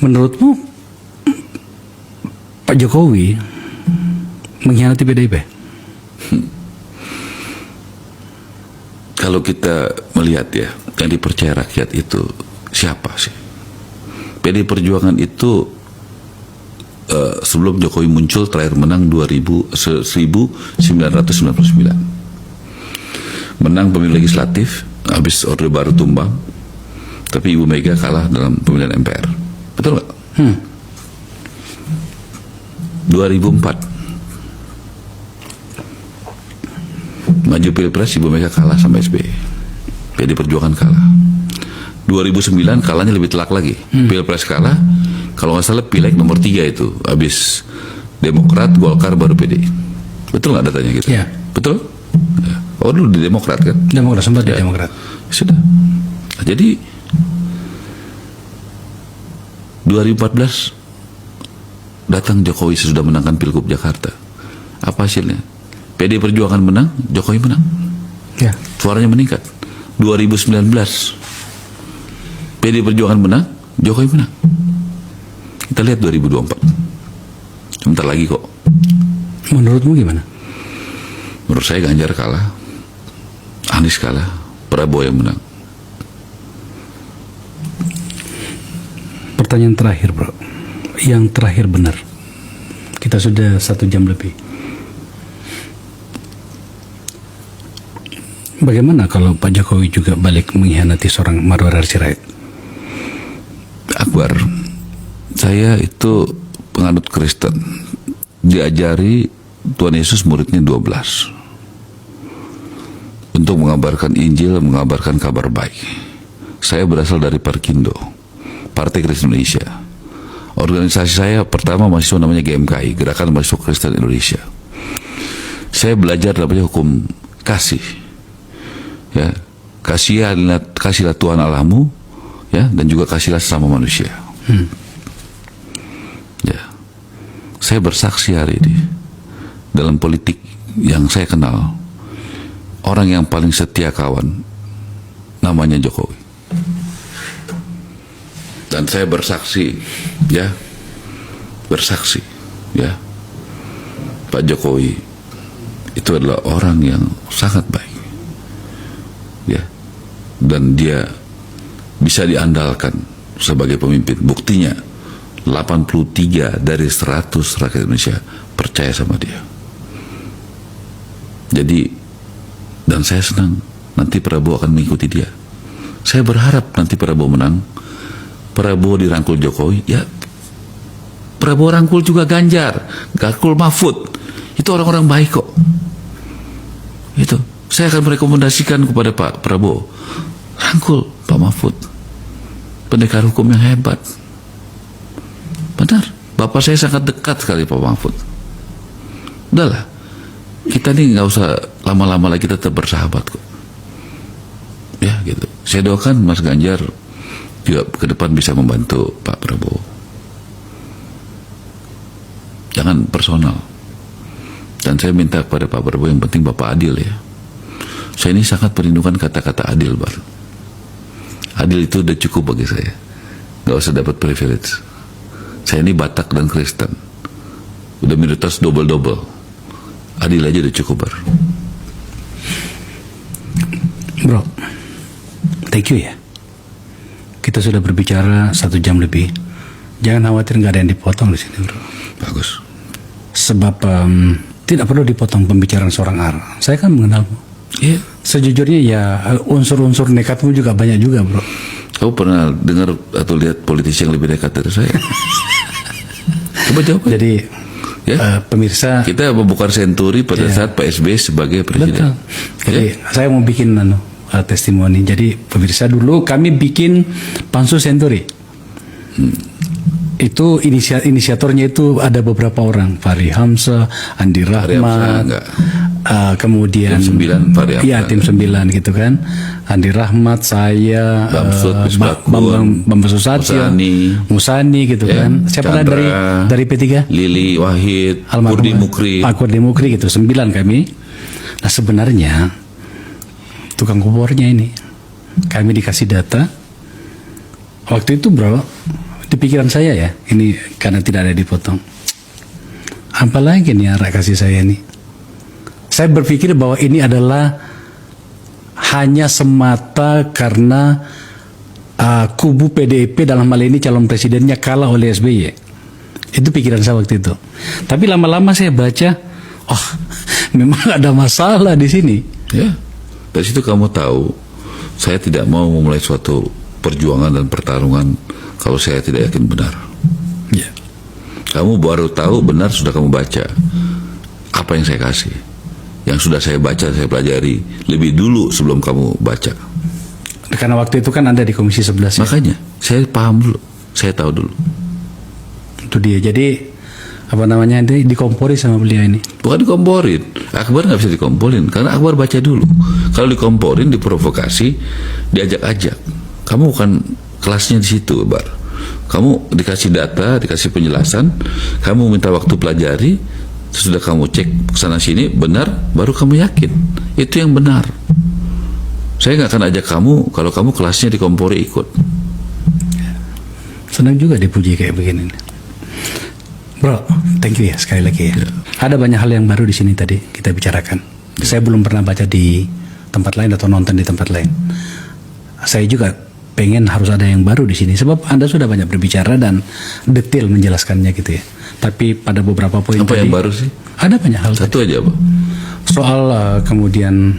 Menurutmu Pak Jokowi mengkhianati PDIP? Kalau kita melihat ya, yang dipercaya rakyat itu siapa sih? PDI Perjuangan itu sebelum Jokowi muncul terakhir menang 1999. Menang pemilu legislatif, habis Orde Baru tumbang, tapi Ibu Mega kalah dalam pemilihan MPR. Betul nggak? 2004 maju Pilpres, Ibu Mega kalah sama SBY. PDI Perjuangan kalah. 2009 kalahnya lebih telak lagi. Pilpres kalah, kalau nggak salah Pileg nomor 3 itu, habis Demokrat, Golkar, baru PDI. Betul nggak datanya gitu? Ya. Betul? Ya. Oh dulu di Demokrat kan? Demokrat, sempat di Demokrat. Sudah. Nah, jadi 2014 datang Jokowi sesudah menangkan Pilgub Jakarta. Apa hasilnya? PDI Perjuangan menang, Jokowi menang. Ya. Suaranya meningkat. 2019 PDI Perjuangan menang, Jokowi menang. Kita lihat 2024. Sebentar lagi kok. Menurutmu gimana? Menurut saya Ganjar kalah, Anies kalah, Prabowo yang menang. Pertanyaan terakhir, bro. Yang terakhir benar. Kita sudah 1 jam lebih. Bagaimana kalau Pak Jokowi juga balik mengkhianati seorang Marwar Sirait? Akbar, saya itu penganut Kristen. Diajari Tuhan Yesus muridnya 12 untuk mengabarkan Injil, mengabarkan kabar baik. Saya berasal dari Parkindo, Partai Kristen Indonesia. Organisasi saya pertama mahasiswa namanya GMKI, Gerakan Mahasiswa Kristen Indonesia. Saya belajar namanya hukum kasih. Ya, kasihlah Tuhan Allahmu, ya, dan juga kasihlah sesama manusia. Ya, saya bersaksi hari ini dalam politik yang saya kenal, orang yang paling setia kawan namanya Jokowi. Dan saya bersaksi, ya, Pak Jokowi itu adalah orang yang sangat baik, ya, dan dia bisa diandalkan sebagai pemimpin. Buktinya 83 dari 100 rakyat Indonesia percaya sama dia. Jadi, dan saya senang nanti Prabowo akan mengikuti dia. Saya berharap nanti Prabowo menang, Prabowo dirangkul Jokowi, ya Prabowo rangkul juga Ganjar, rangkul Mahfud. Itu orang-orang baik kok. Itu saya akan merekomendasikan kepada Pak Prabowo, rangkul Pak Mahfud, pendekar hukum yang hebat. Benar, bapak saya sangat dekat sekali Pak Mahfud. Udahlah, kita nih nggak usah lama-lama lagi, tetap bersahabat kok. Ya gitu. Saya doakan Mas Ganjar juga ke depan bisa membantu Pak Prabowo. Jangan personal. Dan saya minta kepada Pak Prabowo, yang penting Bapak adil ya. Saya ini sangat merindukan kata-kata adil, Bar. Adil itu udah cukup bagi saya. Gak usah dapat privilege. Saya ini Batak dan Kristen. Udah minoritas double-double. Adil aja udah cukup, Bar. Bro, thank you ya. Kita sudah berbicara 1 jam lebih. Jangan khawatir, nggak ada yang dipotong di sini, bro. Bagus. Sebab tidak perlu dipotong pembicaraan seorang Ar. Saya kan mengenalmu. Iya. Sejujurnya ya unsur-unsur nekatmu juga banyak juga, bro. Kamu pernah dengar atau lihat politisi yang lebih dekat dari saya? Coba jawab. Jadi ya? Pemirsa, kita membuka senturi pada saat Pak SBY sebagai presiden. Betul. Jadi saya mau bikin testimoni. Jadi pemirsa, dulu kami bikin pansus senturi. Itu inisiatornya itu ada beberapa orang, Fahri Hamzah, Andi Rahmat, kemudian tim 9, Fahri Hamzah, ya tim 9 gitu kan, Andi Rahmat, saya, Bambang Susatyo, Musani gitu kan, siapa dari P3, Lili Wahid, Kurdi Mukri, Pak Kurdi Mukri gitu, 9 kami. Nah sebenarnya tukang kubornya ini, kami dikasih data waktu itu, bro. Di di pikiran saya ya, ini karena tidak ada dipotong. Apalagi nih arah kasih saya ini. Saya berpikir bahwa ini adalah hanya semata karena kubu PDIP dalam hal ini calon presidennya kalah oleh SBY. Itu pikiran saya waktu itu. Tapi lama-lama saya baca, oh memang ada masalah di sini. Ya, dari situ kamu tahu, saya tidak mau memulai suatu perjuangan dan pertarungan kalau saya tidak yakin benar. Ya. Kamu baru tahu benar sudah kamu baca apa yang saya kasih. Yang sudah saya baca, saya pelajari lebih dulu sebelum kamu baca. Karena waktu itu kan Anda di Komisi 11 ya? Makanya, saya paham dulu, saya tahu dulu. Itu dia, jadi apa namanya, dikompori sama beliau ini? Bukan dikomporin, Akbar nggak bisa dikomporin, karena Akbar baca dulu. Kalau dikomporin, diprovokasi, diajak-ajak. Kamu bukan kelasnya di situ, Akbar. Kamu dikasih data, dikasih penjelasan, kamu minta waktu pelajari, sudah kamu cek sana sini benar, baru kamu yakin itu yang benar. Saya nggak akan ajak kamu kalau kamu kelasnya dikompori ikut. Senang juga dipuji kayak begini. Bro, thank you ya sekali lagi ya. Ada banyak hal yang baru di sini tadi kita bicarakan. Saya belum pernah baca di tempat lain atau nonton di tempat lain. Saya juga pengen harus ada yang baru di sini sebab Anda sudah banyak berbicara dan detail menjelaskannya gitu ya. Tapi pada beberapa poin apa tadi, yang baru sih? Ada banyak hal. Satu tadi. aja, Pak. Soal kemudian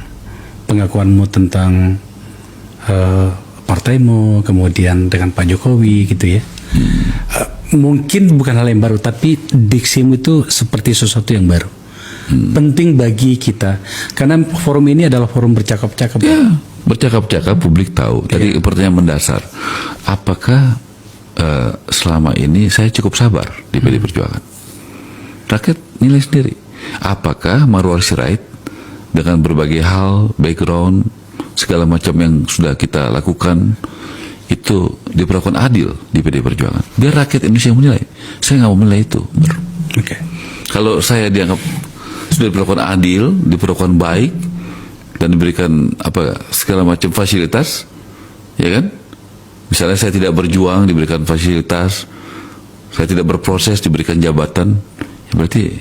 pengakuanmu tentang partaimu, kemudian dengan Pak Jokowi gitu ya. Mungkin bukan hal yang baru, tapi diksimu itu seperti sesuatu yang baru. Penting bagi kita karena forum ini adalah forum bercakap-cakap. Ya, bercakap-cakap publik tahu. Tadi pertanyaan mendasar, apakah selama ini saya cukup sabar di PD Perjuangan? Rakyat nilai sendiri. Apakah Marwar Sirait dengan berbagai hal, background, segala macam yang sudah kita lakukan itu diperlakukan adil di PD Perjuangan? Biar rakyat Indonesia yang menilai. Saya nggak mau menilai itu. Okay. Kalau saya dianggap sudah diperlakukan adil, diperlakukan baik, dan diberikan segala macam fasilitas, ya kan? Misalnya saya tidak berjuang, diberikan fasilitas, saya tidak berproses, diberikan jabatan, ya berarti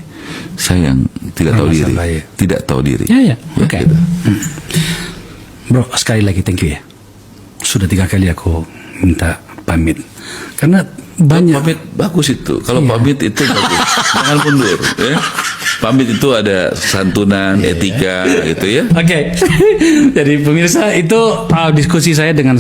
saya yang tidak tahu diri, tidak tahu diri. Ya. Oke. Bro, sekali lagi thank you ya. Sudah 3 kali aku minta pamit karena banyak. Pamit bagus itu. Kalau pamit itu bagus. Jangan mundur. Ya. Pamit itu ada santunan, etika, gitu ya. Oke. Jadi pemirsa itu diskusi saya dengan